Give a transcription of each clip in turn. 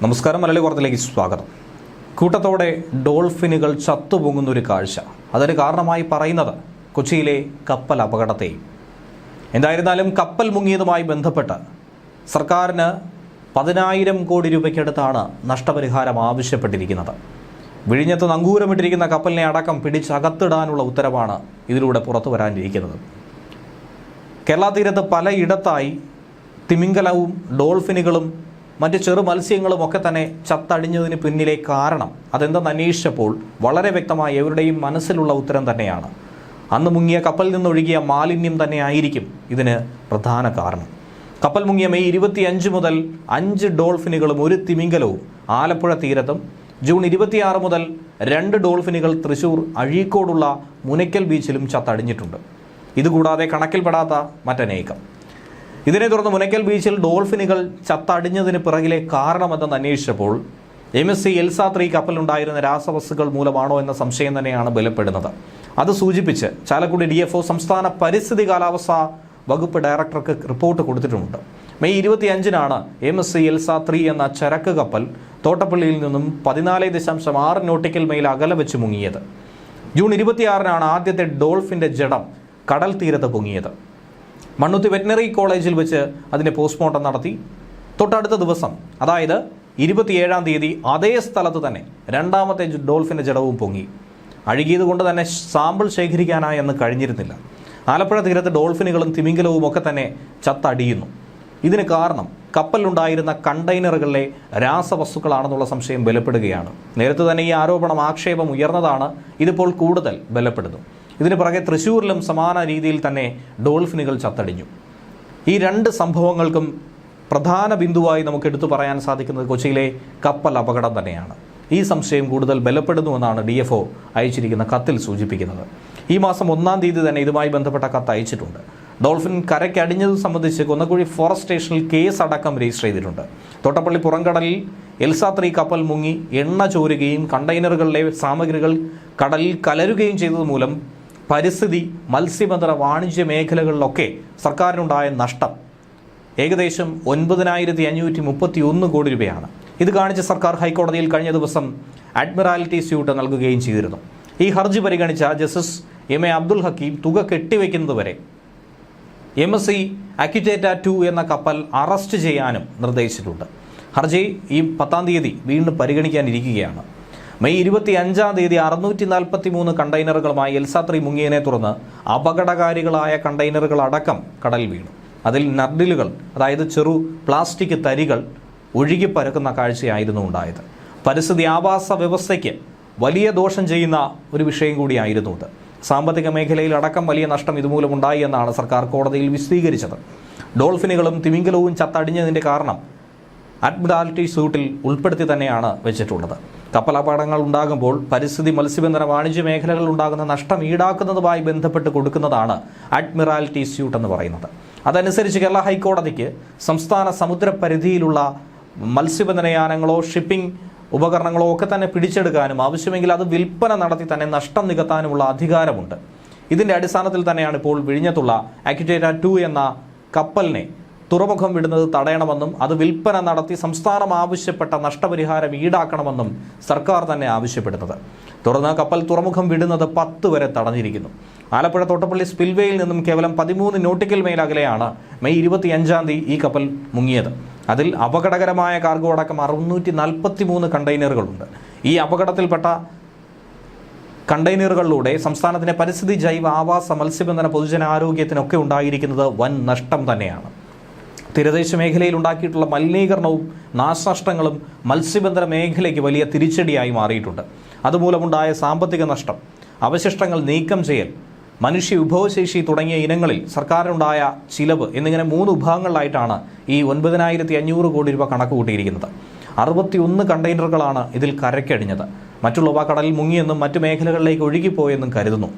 നമസ്കാരം. മലയാളി വാർത്തയിലേക്ക് സ്വാഗതം. കൂട്ടത്തോടെ ഡോൾഫിനുകൾ ചത്തുപൊങ്ങുന്നൊരു കാഴ്ച. അതിന് കാരണമായി പറയുന്നത് കൊച്ചിയിലെ കപ്പൽ അപകടത്തെയും. എന്തായിരുന്നാലും കപ്പൽ മുങ്ങിയതുമായി ബന്ധപ്പെട്ട് സർക്കാരിന് 10,000 കോടി രൂപയ്ക്കടുത്താണ് നഷ്ടപരിഹാരം ആവശ്യപ്പെട്ടിരിക്കുന്നത്. വിഴിഞ്ഞത്ത് നങ്കൂരമിട്ടിരിക്കുന്ന കപ്പലിനെ അടക്കം പിടിച്ചകത്തിടാനുള്ള ഉത്തരവാണ് ഇതിലൂടെ പുറത്തു വരാനിരിക്കുന്നത്. കേരള തീരത്ത് പലയിടത്തായി തിമിംഗലവും ഡോൾഫിനുകളും മറ്റ് ചെറു മത്സ്യങ്ങളും ഒക്കെ തന്നെ ചത്തടിഞ്ഞതിന് പിന്നിലെ കാരണം അതെന്തെന്ന് അന്വേഷിച്ചപ്പോൾ വളരെ വ്യക്തമായി എവരുടെയും മനസ്സിലുള്ള ഉത്തരം തന്നെയാണ്. അന്ന് മുങ്ങിയ കപ്പലിൽ നിന്നൊഴുകിയ മാലിന്യം തന്നെ ആയിരിക്കും ഇതിന് പ്രധാന കാരണം. കപ്പൽ മുങ്ങിയ മെയ് 25 മുതൽ 5 ഡോൾഫിനുകളും 1 തിമിംഗലവും ആലപ്പുഴ തീരത്തും, ജൂൺ 26 മുതൽ 2 ഡോൾഫിനുകൾ തൃശൂർ അഴീക്കോടുള്ള മുനയ്ക്കൽ ബീച്ചിലും ചത്തടിഞ്ഞിട്ടുണ്ട്. ഇതുകൂടാതെ കണക്കിൽപ്പെടാത്ത മറ്റനേകം. ഇതിനെ തുടർന്ന് മുനയ്ക്കൽ ബീച്ചിൽ ഡോൾഫിനുകൾ ചത്തടിഞ്ഞതിന് പിറകിലെ കാരണമെന്തെന്ന് അന്വേഷിച്ചപ്പോൾ MSC എൽസ 3 കപ്പലുണ്ടായിരുന്ന രാസവസ്തുക്കൾ മൂലമാണോ എന്ന സംശയം തന്നെയാണ് ബലപ്പെടുന്നത്. അത് സൂചിപ്പിച്ച് ചാലക്കുടി DFO സംസ്ഥാന പരിസ്ഥിതി കാലാവസ്ഥാ വകുപ്പ് ഡയറക്ടർക്ക് റിപ്പോർട്ട് കൊടുത്തിട്ടുമുണ്ട്. മെയ് 25-നാണ് MSC എൽസ 3 എന്ന ചരക്ക് കപ്പൽ തോട്ടപ്പള്ളിയിൽ നിന്നും 14.6 നോട്ടിക്കൽ മൈൽ അകലെ വെച്ച് മുങ്ങിയത്. ജൂൺ 26-നാണ് ആദ്യത്തെ ഡോൾഫിൻ്റെ ജഡം കടൽ തീരത്ത് പൊങ്ങിയത്. മണ്ണുത്തി വെറ്റിനറി കോളേജിൽ വെച്ച് അതിൻ്റെ പോസ്റ്റ്മോർട്ടം നടത്തി. തൊട്ടടുത്ത ദിവസം, അതായത് 27-ാം തീയതി അതേ സ്ഥലത്ത് തന്നെ രണ്ടാമത്തെ ഡോൾഫിൻ്റെ ജഡവും പൊങ്ങി. അഴുകിയത് കൊണ്ട് തന്നെ സാമ്പിൾ ശേഖരിക്കാനായി അന്ന് കഴിഞ്ഞിരുന്നില്ല. ആലപ്പുഴ തീരത്ത് ഡോൾഫിനുകളും തിമിംഗലവും ഒക്കെ തന്നെ ചത്തടിയുന്നു. ഇതിന് കാരണം കപ്പലിലുണ്ടായിരുന്ന കണ്ടെയ്നറുകളിലെ രാസവസ്തുക്കളാണെന്നുള്ള സംശയം ബലപ്പെടുകയാണ്. നേരത്തെ തന്നെ ഈ ആക്ഷേപം ഉയർന്നതാണ്. ഇതിപ്പോൾ കൂടുതൽ ബലപ്പെടുന്നു. ഇതിന് പുറകെ തൃശ്ശൂരിലും സമാന രീതിയിൽ തന്നെ ഡോൾഫിനുകൾ ചത്തടിഞ്ഞു. ഈ 2 സംഭവങ്ങൾക്കും പ്രധാന ബിന്ദുവായി നമുക്ക് എടുത്തു പറയാൻ സാധിക്കുന്നത് കൊച്ചിയിലെ കപ്പൽ അപകടം തന്നെയാണ്. ഈ സംശയം കൂടുതൽ ബലപ്പെടുന്നുവെന്നാണ് DFO അയച്ചിരിക്കുന്ന കത്തിൽ സൂചിപ്പിക്കുന്നത്. ഈ മാസം 1-ാം തീയതി തന്നെ ഇതുമായി ബന്ധപ്പെട്ട കത്ത് അയച്ചിട്ടുണ്ട്. ഡോൾഫിൻ കരയ്ക്കടിഞ്ഞത് സംബന്ധിച്ച് കൊന്നക്കുഴി ഫോറസ്റ്റ് സ്റ്റേഷനിൽ കേസ് അടക്കം രജിസ്റ്റർ ചെയ്തിട്ടുണ്ട്. തോട്ടപ്പള്ളി പുറംകടലിൽ എൽസ 3 കപ്പൽ മുങ്ങി എണ്ണ ചോരുകയും കണ്ടെയ്നറുകളിലെ സാമഗ്രികൾ കടലിൽ കലരുകയും ചെയ്തത് മൂലം പരിസ്ഥിതി, മത്സ്യബന്ധന, വാണിജ്യ മേഖലകളിലൊക്കെ സർക്കാരിനുണ്ടായ നഷ്ടം ഏകദേശം 9,531 കോടി രൂപയാണ്. ഇത് കാണിച്ച് സർക്കാർ ഹൈക്കോടതിയിൽ കഴിഞ്ഞ ദിവസം അഡ്മിറാലിറ്റി സ്യൂട്ട് നൽകുകയും ചെയ്തിരുന്നു. ഈ ഹർജി പരിഗണിച്ച ജസ്റ്റിസ് MA അബ്ദുൽ ഹക്കീം തുക കെട്ടിവെക്കുന്നതുവരെ MSC അക്യുറ്റേറ്റ 2 എന്ന കപ്പൽ അറസ്റ്റ് ചെയ്യാനും നിർദ്ദേശിച്ചിട്ടുണ്ട്. ഹർജി ഈ 10-ാം തീയതി വീണ്ടും പരിഗണിക്കാനിരിക്കുകയാണ്. മെയ് 25-ാം തീയതി 643 കണ്ടെയ്നറുകളുമായി എൽസ 3 മുങ്ങിയതിനെ തുടർന്ന് അപകടകാരികളായ കണ്ടെയ്നറുകൾ അടക്കം കടലിൽ വീണു. അതിൽ നർഡിലുകൾ, അതായത് ചെറു പ്ലാസ്റ്റിക് തരികൾ ഒഴുകിപ്പരക്കുന്ന കാഴ്ചയായിരുന്നു ഉണ്ടായത്. പരിസ്ഥിതി ആവാസ വ്യവസ്ഥയ്ക്ക് വലിയ ദോഷം ചെയ്യുന്ന ഒരു വിഷയം കൂടിയായിരുന്നു ഇത്. സാമ്പത്തിക മേഖലയിൽ അടക്കം വലിയ നഷ്ടം ഇതുമൂലമുണ്ടായി എന്നാണ് സർക്കാർ കോടതിയിൽ വിശദീകരിച്ചത്. ഡോൾഫിനുകളും തിമിംഗലവും ചത്തടിഞ്ഞതിൻ്റെ കാരണം അഡ്മിറാലിറ്റി സ്യൂട്ടിൽ ഉൾപ്പെടുത്തി തന്നെയാണ് വെച്ചിട്ടുള്ളത്. കപ്പൽ അപകടങ്ങൾ ഉണ്ടാകുമ്പോൾ പരിസ്ഥിതി, മത്സ്യബന്ധന, വാണിജ്യ മേഖലകളിൽ ഉണ്ടാകുന്ന നഷ്ടം ഈടാക്കുന്നതുമായി ബന്ധപ്പെട്ട് കൊടുക്കുന്നതാണ് അഡ്മിറാലിറ്റി സ്യൂട്ട് എന്ന് പറയുന്നത്. അതനുസരിച്ച് കേരള ഹൈക്കോടതിക്ക് സംസ്ഥാന സമുദ്രപരിധിയിലുള്ള മത്സ്യബന്ധനയാനങ്ങളോ ഷിപ്പിംഗ് ഉപകരണങ്ങളോ ഒക്കെ തന്നെ പിടിച്ചെടുക്കാനും ആവശ്യമെങ്കിൽ അത് വിൽപ്പന നടത്തി തന്നെ നഷ്ടം നികത്താനുമുള്ള അധികാരമുണ്ട്. ഇതിൻ്റെ അടിസ്ഥാനത്തിൽ തന്നെയാണ് ഇപ്പോൾ വിഴിഞ്ഞത്തുള്ള അക്യുറ്റേറ്റ 2 എന്ന കപ്പലിനെ തുറമുഖം വിടുന്നത് തടയണമെന്നും അത് വിൽപ്പന നടത്തി സംസ്ഥാനം ആവശ്യപ്പെട്ട നഷ്ടപരിഹാരം ഈടാക്കണമെന്നും സർക്കാർ തന്നെ ആവശ്യപ്പെടുന്നത്. തുടർന്ന് കപ്പൽ തുറമുഖം വിടുന്നത് 10 വരെ തടഞ്ഞിരിക്കുന്നു. ആലപ്പുഴ തോട്ടപ്പള്ളി സ്പിൽവേയിൽ നിന്നും കേവലം 13 നോട്ടിക്കൽ മൈൽ അകലെയാണ് മെയ് 25-ാം തീയതി ഈ കപ്പൽ മുങ്ങിയത്. അതിൽ അപകടകരമായ കാർഗോ അടക്കം 643 കണ്ടെയ്നറുകളുണ്ട്. ഈ അപകടത്തിൽപ്പെട്ട കണ്ടെയ്നറുകളിലൂടെ സംസ്ഥാനത്തിന്റെ പരിസ്ഥിതി, ജൈവ, ആവാസ, മത്സ്യബന്ധന, പൊതുജനാരോഗ്യത്തിനൊക്കെ ഉണ്ടായിരിക്കുന്നത് വൻ നഷ്ടം തന്നെയാണ്. തീരദേശ മേഖലയിൽ ഉണ്ടാക്കിയിട്ടുള്ള മലിനീകരണവും നാശനഷ്ടങ്ങളും മത്സ്യബന്ധന മേഖലയ്ക്ക് വലിയ തിരിച്ചടിയായി മാറിയിട്ടുണ്ട്. അതുമൂലമുണ്ടായ സാമ്പത്തിക നഷ്ടം, അവശിഷ്ടങ്ങൾ നീക്കം ചെയ്യൽ, മനുഷ്യ വിഭവശേഷി തുടങ്ങിയ ഇനങ്ങളിൽ സർക്കാരിനുണ്ടായ ചിലവ് എന്നിങ്ങനെ 3 വിഭാഗങ്ങളിലായിട്ടാണ് ഈ 9,500 കോടി രൂപ കണക്ക് കൂട്ടിയിരിക്കുന്നത്. 61 കണ്ടെയ്നറുകളാണ് ഇതിൽ കരയ്ക്കടിഞ്ഞത്. മറ്റുള്ളവ കടലിൽ മുങ്ങിയെന്നും മറ്റു മേഖലകളിലേക്ക് ഒഴുകിപ്പോയെന്നും കരുതുന്നു.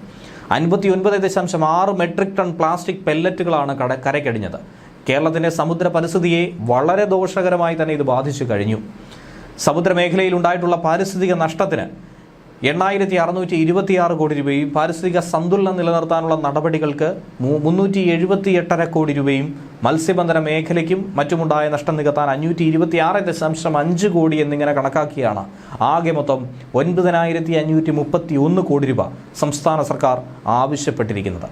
59.6 മെട്രിക് ടൺ പ്ലാസ്റ്റിക് പെല്ലറ്റുകളാണ് കരയ്ക്കടിഞ്ഞത്. കേരളത്തിൻ്റെ സമുദ്ര പരിസ്ഥിതിയെ വളരെ ദോഷകരമായി തന്നെ ഇത് ബാധിച്ചു കഴിഞ്ഞു. സമുദ്രമേഖലയിൽ ഉണ്ടായിട്ടുള്ള പാരിസ്ഥിതിക നഷ്ടത്തിന് 8,626 കോടി രൂപയും പാരിസ്ഥിതിക സന്തുലനം നിലനിർത്താനുള്ള നടപടികൾക്ക് 378.5 കോടി രൂപയും മത്സ്യബന്ധന മേഖലയ്ക്കും മറ്റുമുണ്ടായ നഷ്ടം നികത്താൻ 526.5 കോടി എന്നിങ്ങനെ കണക്കാക്കിയാണ് ആകെ മൊത്തം 9,531 കോടി രൂപ സംസ്ഥാന സർക്കാർ ആവശ്യപ്പെട്ടിരിക്കുന്നത്.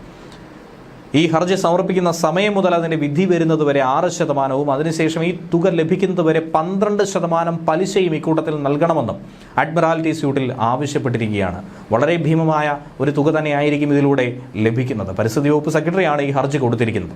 ഈ ഹർജി സമർപ്പിക്കുന്ന സമയം മുതൽ അതിൻ്റെ വിധി വരുന്നതുവരെ 6%, അതിനുശേഷം ഈ തുക ലഭിക്കുന്നതുവരെ 12% പലിശയും ഇക്കൂട്ടത്തിൽ നൽകണമെന്നും അഡ്മിറാൽറ്റി സ്യൂട്ടിൽ ആവശ്യപ്പെട്ടിരിക്കുകയാണ്. വളരെ ഭീമമായ ഒരു തുക തന്നെയായിരിക്കും ഇതിലൂടെ ലഭിക്കുന്നത്. പരിസ്ഥിതി വകുപ്പ് സെക്രട്ടറിയാണ് ഈ ഹർജി കൊടുത്തിരിക്കുന്നത്.